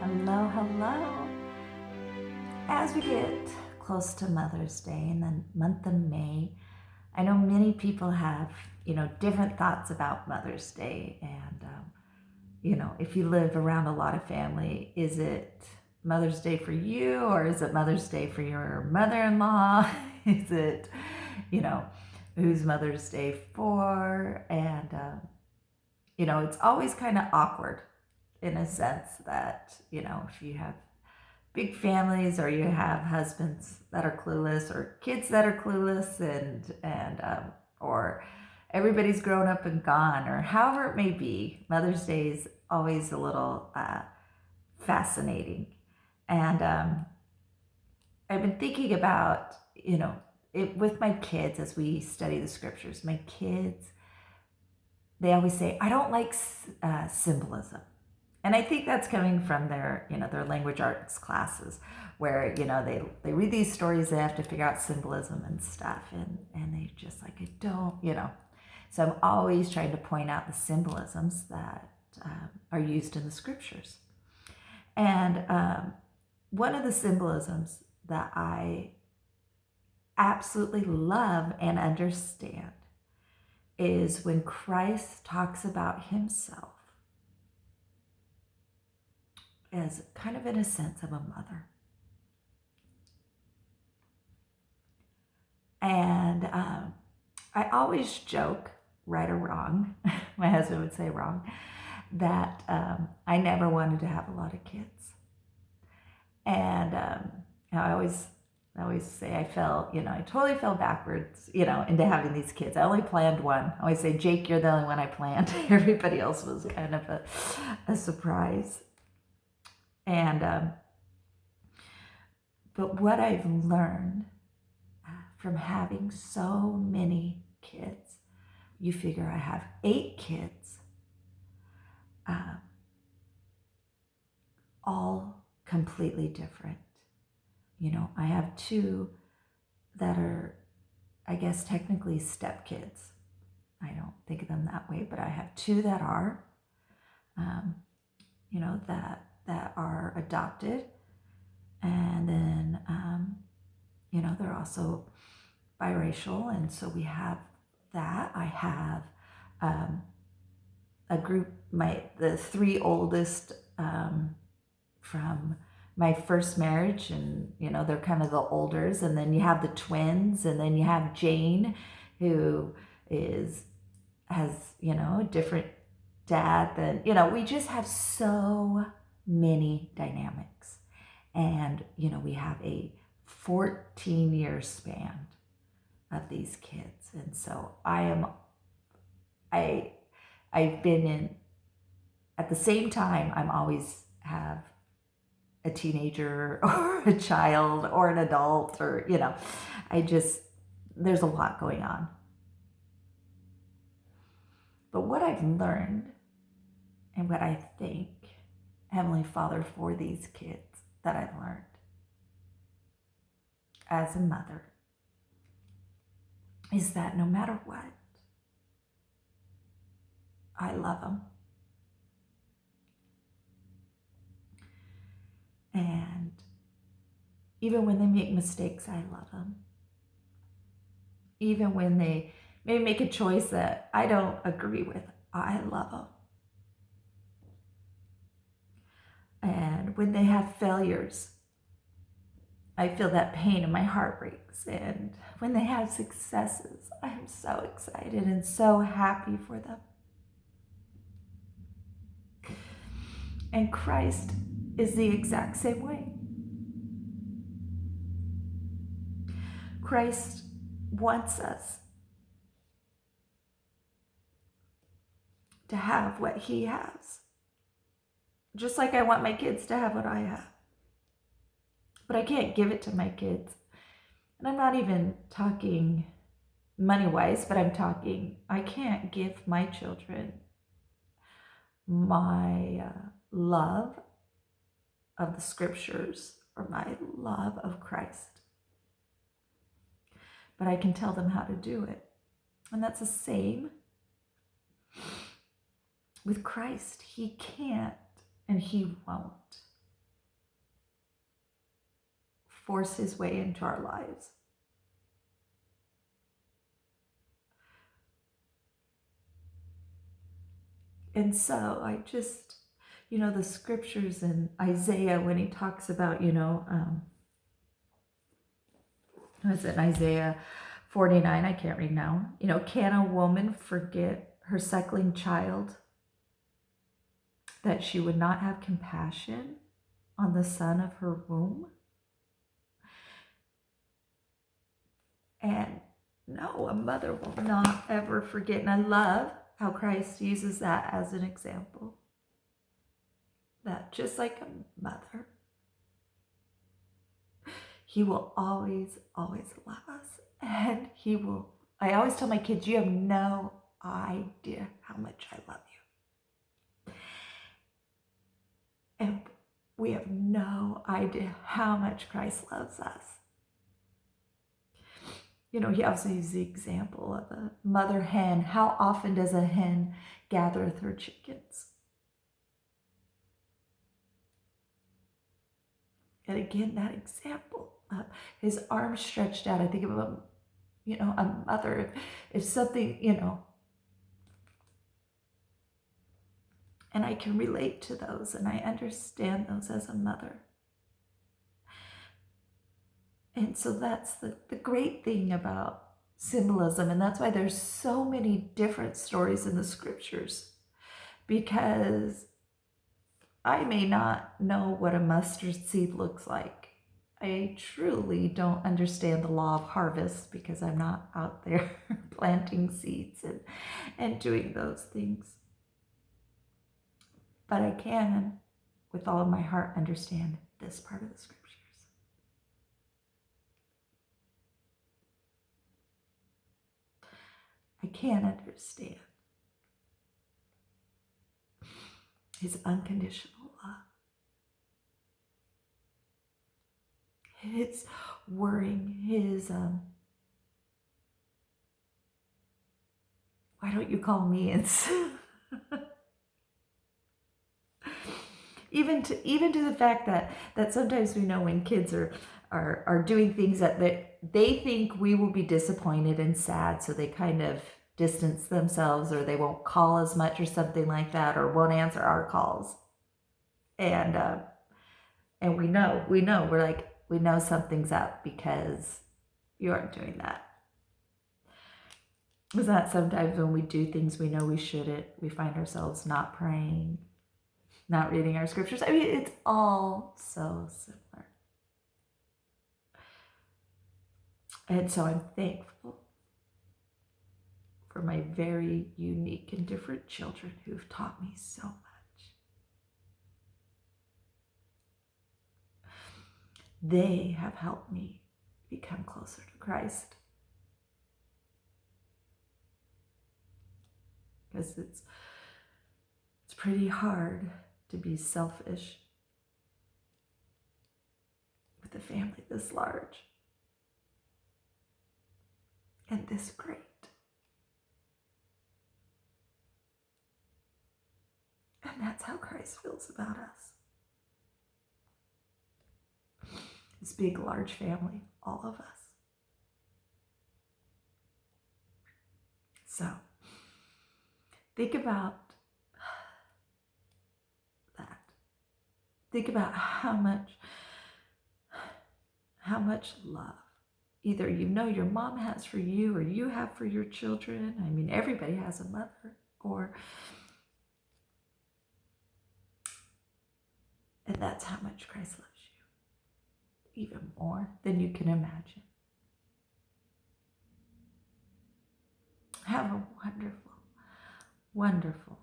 Hello, hello. As we get close to Mother's Day in the month of May, I know many people have, different thoughts about Mother's Day. And, if you live around a lot of family, is it Mother's Day for you or is it Mother's Day for your mother-in-law? Is it, you know, who's Mother's Day for? And, it's always kind of awkward in a sense that, if you have big families or you have husbands that are clueless or kids that are clueless and or everybody's grown up and gone or however it may be, Mother's Day is always a little fascinating. And I've been thinking about, with my kids as we study the scriptures, my kids, they always say, I don't like symbolism. And I think that's coming from their language arts classes where, they read these stories, they have to figure out symbolism and stuff. And they just like, I don't. So I'm always trying to point out the symbolisms that are used in the scriptures. And one of the symbolisms that I absolutely love and understand is when Christ talks about himself as kind of in a sense of a mother. And I always joke, right or wrong, my husband would say wrong, that I never wanted to have a lot of kids. And I always say I fell, I totally fell backwards, into having these kids. I only planned one. I always say, Jake, you're the only one I planned. Everybody else was kind of a surprise. And, but what I've learned from having so many kids, you figure I have 8 kids, all completely different. I have 2 that are, I guess, technically stepkids. I don't think of them that way, but I have 2 that are, that are adopted. And then, they're also biracial. And so we have that. I have a group, the 3 oldest from my first marriage, and they're kind of the olders, and then you have the twins, and then you have Jane, who has a different dad than, we just have so many dynamics. And we have a 14-year span of these kids. And so I've been in, at the same time, I'm always have a teenager or a child or an adult or, there's a lot going on. But what I've learned and what I thank Heavenly Father for these kids that I've learned as a mother is that no matter what, I love them. And even when they make mistakes, I love them. Even when they maybe make a choice that I don't agree with, I love them. And when they have failures, I feel that pain and my heart breaks. And when they have successes, I am so excited and so happy for them. And Christ is the exact same way. Christ wants us to have what he has. Just like I want my kids to have what I have. But I can't give it to my kids. And I'm not even talking money-wise, but I'm talking, I can't give my children my love of the scriptures or my love of Christ. But I can tell them how to do it. And that's the same with Christ. He can't and he won't force his way into our lives. And so I just, the scriptures in Isaiah when he talks about, was it Isaiah 49? I can't read now. Can a woman forget her suckling child, that she would not have compassion on the son of her womb? And no, a mother will not ever forget. And I love how Christ uses that as an example. That just like a mother, he will always, always love us. And he will, I always tell my kids, you have no idea how much I love you. And we have no idea how much Christ loves us. He also used the example of a mother hen. How often does a hen gather her chickens? And again, that example of his arms stretched out. I think of a mother. If something, and I can relate to those and I understand those as a mother. And so that's the great thing about symbolism. And that's why there's so many different stories in the scriptures, because I may not know what a mustard seed looks like. I truly don't understand the law of harvest because I'm not out there planting seeds and doing those things. But I can, with all of my heart, understand this part of the scriptures. I can understand his unconditional love, his worrying, his why don't you call me? It's even to the fact that sometimes we know when kids are doing things that they think we will be disappointed and sad, so they kind of distance themselves, or they won't call as much or something like that, or won't answer our calls. And we know we're like, we know something's up because you aren't doing that. Is that sometimes when we do things we know we shouldn't, we find ourselves not praying, not reading our scriptures. I mean, it's all so similar. And so I'm thankful for my very unique and different children who've taught me so much. They have helped me become closer to Christ. Because it's pretty hard to be selfish with a family this large and this great. And that's how Christ feels about us. This big, large family, all of us. So, think about that. Think about how much love either your mom has for you or you have for your children. I mean, everybody has a mother, and that's how much Christ loves you, even more than you can imagine. Have a wonderful, wonderful